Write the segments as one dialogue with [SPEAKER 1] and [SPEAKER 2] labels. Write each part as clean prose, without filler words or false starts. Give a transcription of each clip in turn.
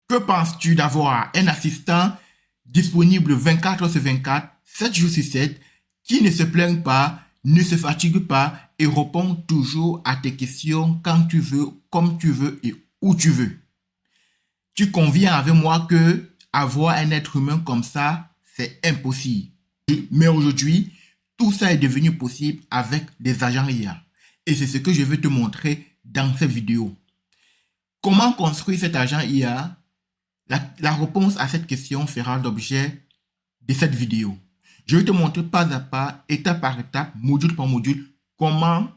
[SPEAKER 1] Que penses-tu d'avoir un assistant disponible 24 heures sur 24, 7 jours sur 7, qui ne se plaint pas, ne se fatigue pas et répond toujours à tes questions quand tu veux, comme tu veux et où tu veux? Tu conviens avec moi que avoir un être humain comme ça, c'est impossible. Mais aujourd'hui, tout ça est devenu possible avec des agents IA. Et c'est ce que je vais te montrer dans cette vidéo. Comment construire cet agent IA? La réponse à cette question fera l'objet de cette vidéo. Je vais te montrer pas à pas, étape par étape, module par module, comment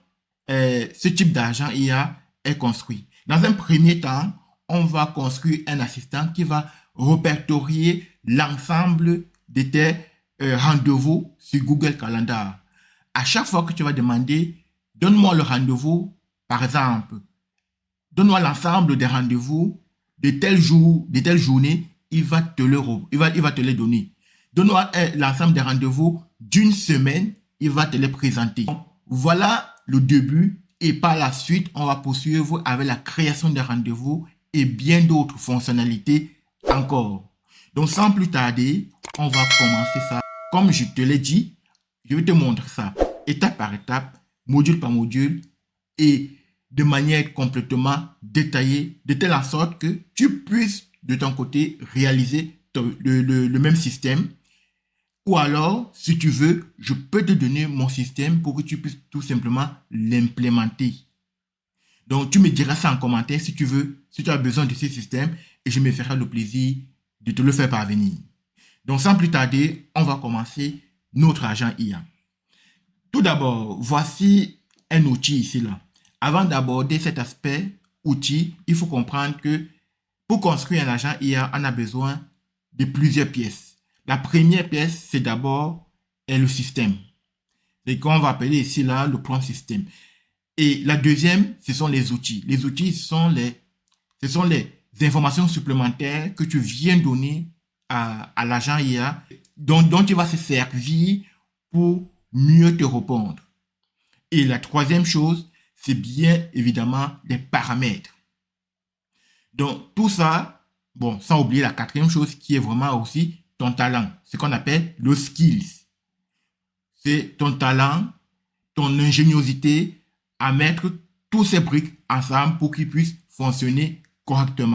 [SPEAKER 1] ce type d'agent IA est construit. Dans un premier temps, on va construire un assistant qui va répertorier l'ensemble de tes rendez-vous sur Google Calendar. À chaque fois que tu vas demander, donne-moi le rendez-vous, par exemple, donne-moi l'ensemble des rendez-vous de tel jour, de telle journée, il va te les donner. Donne-moi l'ensemble des rendez-vous d'une semaine, il va te les présenter. Voilà le début et par la suite, on va poursuivre avec la création des rendez-vous et bien d'autres fonctionnalités encore. Donc sans plus tarder, on va commencer ça. Comme je te l'ai dit, je vais te montrer ça étape par étape, module par module et de manière complètement détaillée, de telle sorte que tu puisses de ton côté réaliser le même système. Ou alors, si tu veux, je peux te donner mon système pour que tu puisses tout simplement l'implémenter. Donc, tu me diras ça en commentaire si tu veux, si tu as besoin de ce système et je me ferai le plaisir de te le faire parvenir. Donc, sans plus tarder, on va commencer notre agent IA. Tout d'abord, voici un outil ici là. Avant d'aborder cet aspect outil, il faut comprendre que pour construire un agent IA, on a besoin de plusieurs pièces. La première pièce, c'est d'abord le système. C'est qu'on va appeler ici là le prompt système. Et la deuxième, ce sont les outils. Les outils, ce sont les informations supplémentaires que tu viens donner à l'agent IA dont il va se servir pour mieux te répondre. Et la troisième chose, c'est bien évidemment des paramètres. Donc tout ça, bon, sans oublier la quatrième chose qui est vraiment aussi ton talent, ce qu'on appelle le skills. C'est ton talent, ton ingéniosité à mettre tous ces briques ensemble pour qu'ils puissent fonctionner correctement.